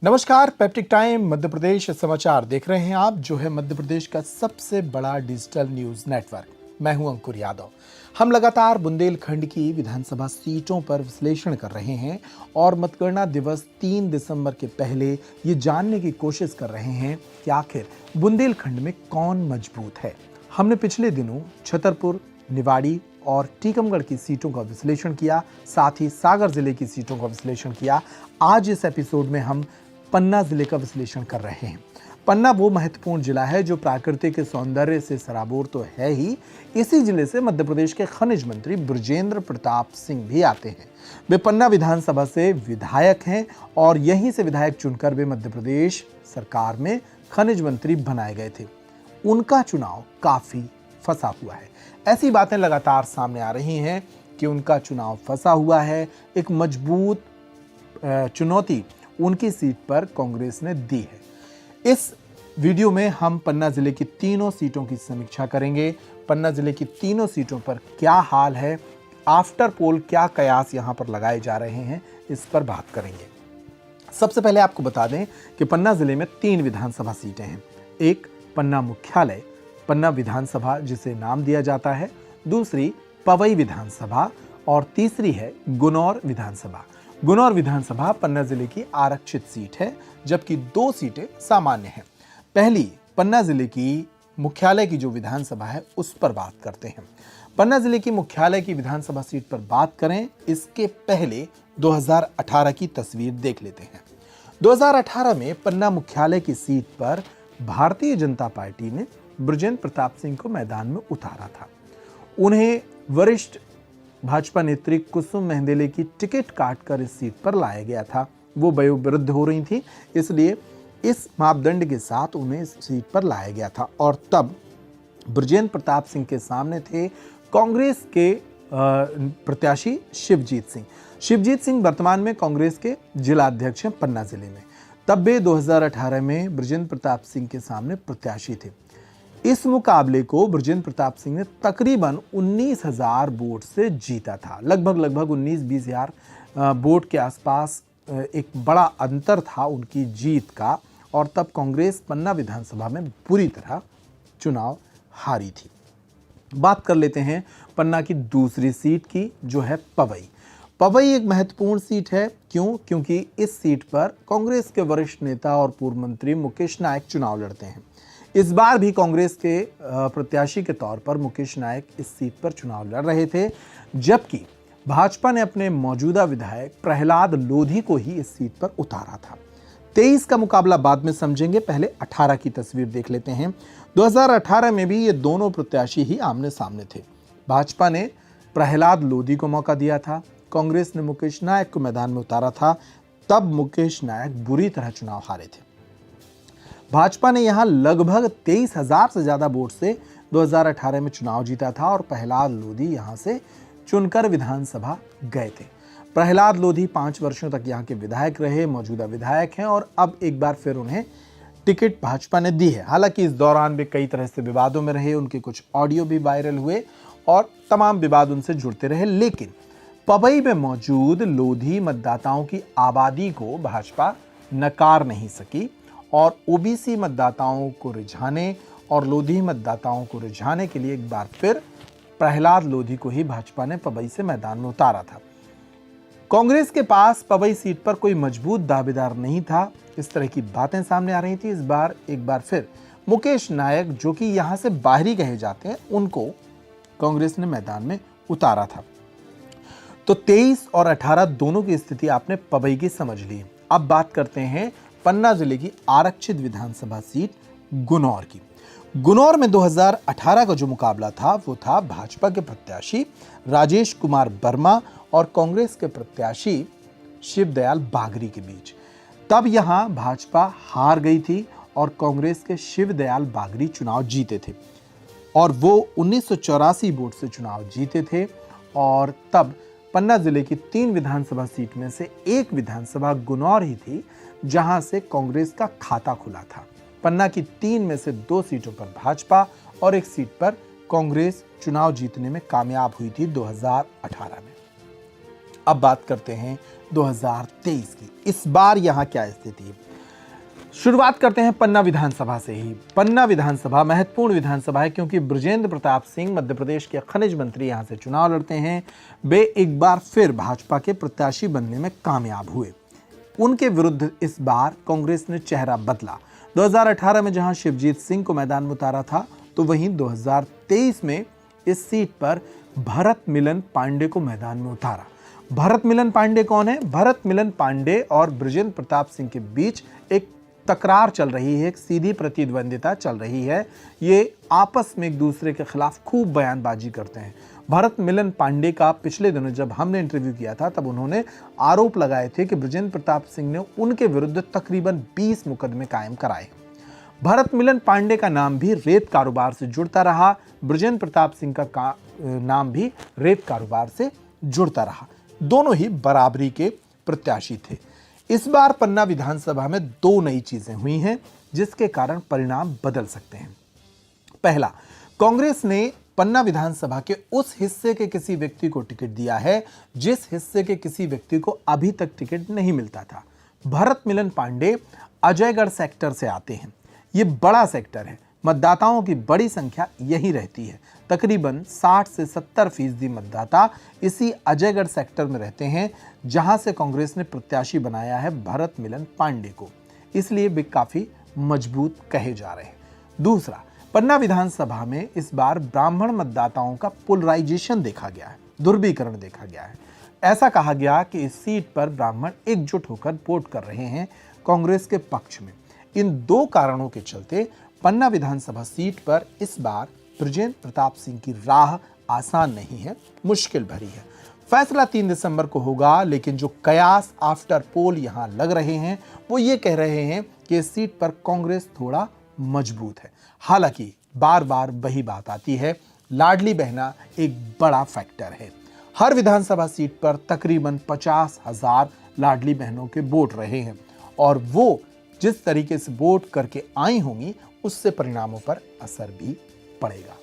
नमस्कार। Peptic time Madhya Pradesh समाचार देख रहे हैं आप, जो है मध्य प्रदेश का सबसे बड़ा डिजिटल न्यूज नेटवर्क। मैं हूं अंकुर यादव। हम लगातार बुंदेलखंड की विधानसभा सीटों पर विश्लेषण कर रहे हैं और मतगणना दिवस 3 दिसंबर के पहले ये जानने की कोशिश कर रहे हैं कि आखिर बुंदेलखंड में कौन मजबूत है। हमने पिछले दिनों छतरपुर, निवाड़ी और टीकमगढ़ की सीटों का विश्लेषण किया, साथ ही सागर जिले की सीटों का विश्लेषण किया। आज इस एपिसोड में हम पन्ना जिले का विश्लेषण कर रहे हैं। पन्ना वो महत्वपूर्ण जिला है जो प्राकृतिक सौंदर्य से सराबोर तो है ही, इसी जिले से मध्य प्रदेश के खनिज मंत्री बृजेंद्र प्रताप सिंह भी आते हैं। वे पन्ना विधानसभा से विधायक हैं और यहीं से विधायक चुनकर वे मध्य प्रदेश सरकार में खनिज मंत्री बनाए गए थे। उनका चुनाव काफी फंसा हुआ है। ऐसी बातें लगातार सामने आ रही हैं कि उनका चुनाव फंसा हुआ है। एक मजबूत चुनौती उनकी सीट पर कांग्रेस ने दी है। इस वीडियो में हम पन्ना जिले की तीनों सीटों की समीक्षा करेंगे। पन्ना जिले की तीनों सीटों पर क्या हाल है, आफ्टर पोल क्या कयास यहां पर लगाए जा रहे हैं, इस पर बात करेंगे। सबसे पहले आपको बता दें कि पन्ना जिले में 3 विधानसभा सीटें हैं। एक पन्ना मुख्यालय, पन्ना विधानसभा जिसे नाम दिया जाता है, दूसरी पवई विधानसभा और तीसरी है गुनौर विधानसभा। गुनौर विधानसभा पन्ना जिले की आरक्षित सीट है, जबकि 2 सीटें सामान्य हैं। पहली पन्ना जिले की मुख्यालय की जो विधानसभा है उस पर बात करते हैं। पन्ना जिले की मुख्यालय की विधानसभा सीट पर बात करें इसके पहले 2018 की तस्वीर देख लेते हैं। 2018 में पन्ना मुख्यालय की सीट पर भारतीय जनता पार्टी ने बृजेंद्र प्रताप सिंह को मैदान में उतारा था। उन्हें वरिष्ठ भाजपा नेत्री कुसुम मेंहदेले की टिकट काटकर इस सीट पर लाया गया था। वो वयोवृद्ध हो रही थी, इसलिए इस मापदंड के साथ उन्हें इस सीट पर लाया गया था। और तब बृजेंद्र प्रताप सिंह के सामने थे कांग्रेस के प्रत्याशी शिवजीत सिंह। शिवजीत सिंह वर्तमान में कांग्रेस के जिला अध्यक्ष हैं पन्ना जिले में। तब वे 2018 में बृजेंद्र प्रताप सिंह के सामने प्रत्याशी थे। इस मुकाबले को बृजेंद्र प्रताप सिंह ने तकरीबन 19,000 वोट से जीता था। लगभग 19-20 हजार वोट के आसपास एक बड़ा अंतर था उनकी जीत का। और तब कांग्रेस पन्ना विधानसभा में बुरी तरह चुनाव हारी थी। बात कर लेते हैं पन्ना की दूसरी सीट की, जो है पवई। पवई एक महत्वपूर्ण सीट है। क्यों? क्योंकि इस सीट पर कांग्रेस के वरिष्ठ नेता और पूर्व मंत्री मुकेश नायक चुनाव लड़ते हैं। इस बार भी कांग्रेस के प्रत्याशी के तौर पर मुकेश नायक इस सीट पर चुनाव लड़ रहे थे, जबकि भाजपा ने अपने मौजूदा विधायक प्रहलाद लोधी को ही इस सीट पर उतारा था। 23 का मुकाबला बाद में समझेंगे, पहले 18 की तस्वीर देख लेते हैं। 2018 में भी ये दोनों प्रत्याशी ही आमने सामने थे। भाजपा ने प्रहलाद लोधी को मौका दिया था, कांग्रेस ने मुकेश नायक को मैदान में उतारा था। तब मुकेश नायक बुरी तरह चुनाव हारे थे। भाजपा ने यहां लगभग 23,000 से ज्यादा वोट से 2018 में चुनाव जीता था और प्रहलाद लोधी यहां से चुनकर विधानसभा गए थे। प्रहलाद लोधी 5 वर्षों तक यहां के विधायक रहे, मौजूदा विधायक हैं और अब एक बार फिर उन्हें टिकट भाजपा ने दी है। हालांकि इस दौरान वे कई तरह से विवादों में रहे, उनके कुछ ऑडियो भी वायरल हुए और तमाम विवाद उनसे जुड़ते रहे। लेकिन पवई में मौजूद लोधी मतदाताओं की आबादी को भाजपा नकार नहीं सकी और ओबीसी मतदाताओं को रिझाने और लोधी मतदाताओं को रिझाने के लिए एक बार फिर प्रहलाद लोधी को ही भाजपा ने पवई से मैदान में उतारा था। कांग्रेस के पास पवई सीट पर कोई मजबूत दावेदार नहीं था, इस तरह की बातें सामने आ रही थी। इस बार एक बार फिर मुकेश नायक, जो कि यहां से बाहरी कहे जाते हैं, उनको कांग्रेस ने मैदान में उतारा था। तो 23 और 18 दोनों की स्थिति आपने पवई की समझ ली। अब बात करते हैं पन्ना जिले की आरक्षित विधानसभा सीट गुनौर की। गुनौर में 2018 का जो मुकाबला था वो था भाजपा के प्रत्याशी राजेश कुमार वर्मा और कांग्रेस के प्रत्याशी शिवदयाल बागरी के बीच। तब यहां भाजपा हार गई थी और कांग्रेस के शिवदयाल बागरी चुनाव जीते थे और वो 1984 वोट से चुनाव जीते थे। और तब पन्ना जिले की 3 विधानसभा सीट में से एक विधानसभा गुनौर ही थी जहां से कांग्रेस का खाता खुला था। पन्ना की 3 में से 2 सीटों पर भाजपा और एक सीट पर कांग्रेस चुनाव जीतने में कामयाब हुई थी 2018 में। अब बात करते हैं 2023 की। इस बार यहां क्या स्थिति है? शुरुआत करते हैं पन्ना विधानसभा से ही। पन्ना विधानसभा महत्वपूर्ण विधानसभा है क्योंकि बृजेंद्र प्रताप सिंह मध्य प्रदेश के खनिज मंत्री यहां से चुनाव लड़ते हैं। वे एक बार फिर भाजपा के प्रत्याशी बनने में कामयाब हुए। उनके विरुद्ध इस बार कांग्रेस ने चेहरा बदला। 2018 में जहां शिवजीत सिंह को मैदान में उतारा था, तो वहीं 2023 में इस सीट पर भरत मिलन पांडे को मैदान में उतारा। भरत मिलन पांडे कौन है? भरत मिलन पांडे और बृजेंद्र प्रताप सिंह के बीच एक तकरार चल रही है, एक सीधी प्रतिद्वंदिता चल रही है। ये आपस में एक दूसरे के खिलाफ खूब बयानबाजी करते हैं। भरत मिलन पांडे का पिछले दिनों जब हमने इंटरव्यू किया था, तब उन्होंने आरोप लगाए थे कि बृजेंद्र प्रताप सिंह ने उनके विरुद्ध तकरीबन 20 मुकदमे कायम कराए। भरत मिलन पांडे का नाम भी रेत कारोबार से जुड़ता रहा, बृजेंद्र प्रताप सिंह का नाम भी रेत कारोबार से जुड़ता रहा। दोनों ही बराबरी के प्रत्याशी थे। इस बार पन्ना विधानसभा में दो नई चीजें हुई हैं जिसके कारण परिणाम बदल सकते हैं। पहला, कांग्रेस ने पन्ना विधानसभा के उस हिस्से के किसी व्यक्ति को टिकट दिया है जिस हिस्से के किसी व्यक्ति को अभी तक टिकट नहीं मिलता था। भरत मिलन पांडे अजयगढ़ सेक्टर से आते हैं। ये बड़ा सेक्टर है, मतदाताओं की बड़ी संख्या यही रहती है। तकरीबन 60 से 70% मतदाता इसी अजयगढ़ सेक्टर में रहते हैं जहां से कांग्रेस ने प्रत्याशी बनाया है भरत मिलन पांडे को, इसलिए वे काफी मजबूत कहे जा रहे हैं। दूसरा, पन्ना विधानसभा में इस बार ब्राह्मण मतदाताओं का पोलराइजेशन देखा गया है, ध्रुवीकरण देखा गया है। ऐसा कहा गया कि इस सीट पर ब्राह्मण एकजुट होकर वोट कर रहे हैं कांग्रेस के पक्ष में। इन दो कारणों के चलते पन्ना विधानसभा सीट पर इस बार बृजेंद्र प्रताप सिंह की राह आसान नहीं है, मुश्किल भरी है। फैसला 3 दिसंबर को होगा, लेकिन जो कयास आफ्टर पोल यहां लग रहे हैं वो ये कह रहे हैं कि इस सीट पर कांग्रेस थोड़ा मजबूत है। हालांकि बार बार वही बात आती है, लाडली बहना एक बड़ा फैक्टर है। हर विधानसभा सीट पर तकरीबन 50,000 लाडली बहनों के वोट रहे हैं और वो जिस तरीके से वोट करके आई होंगी उससे परिणामों पर असर भी पड़ेगा।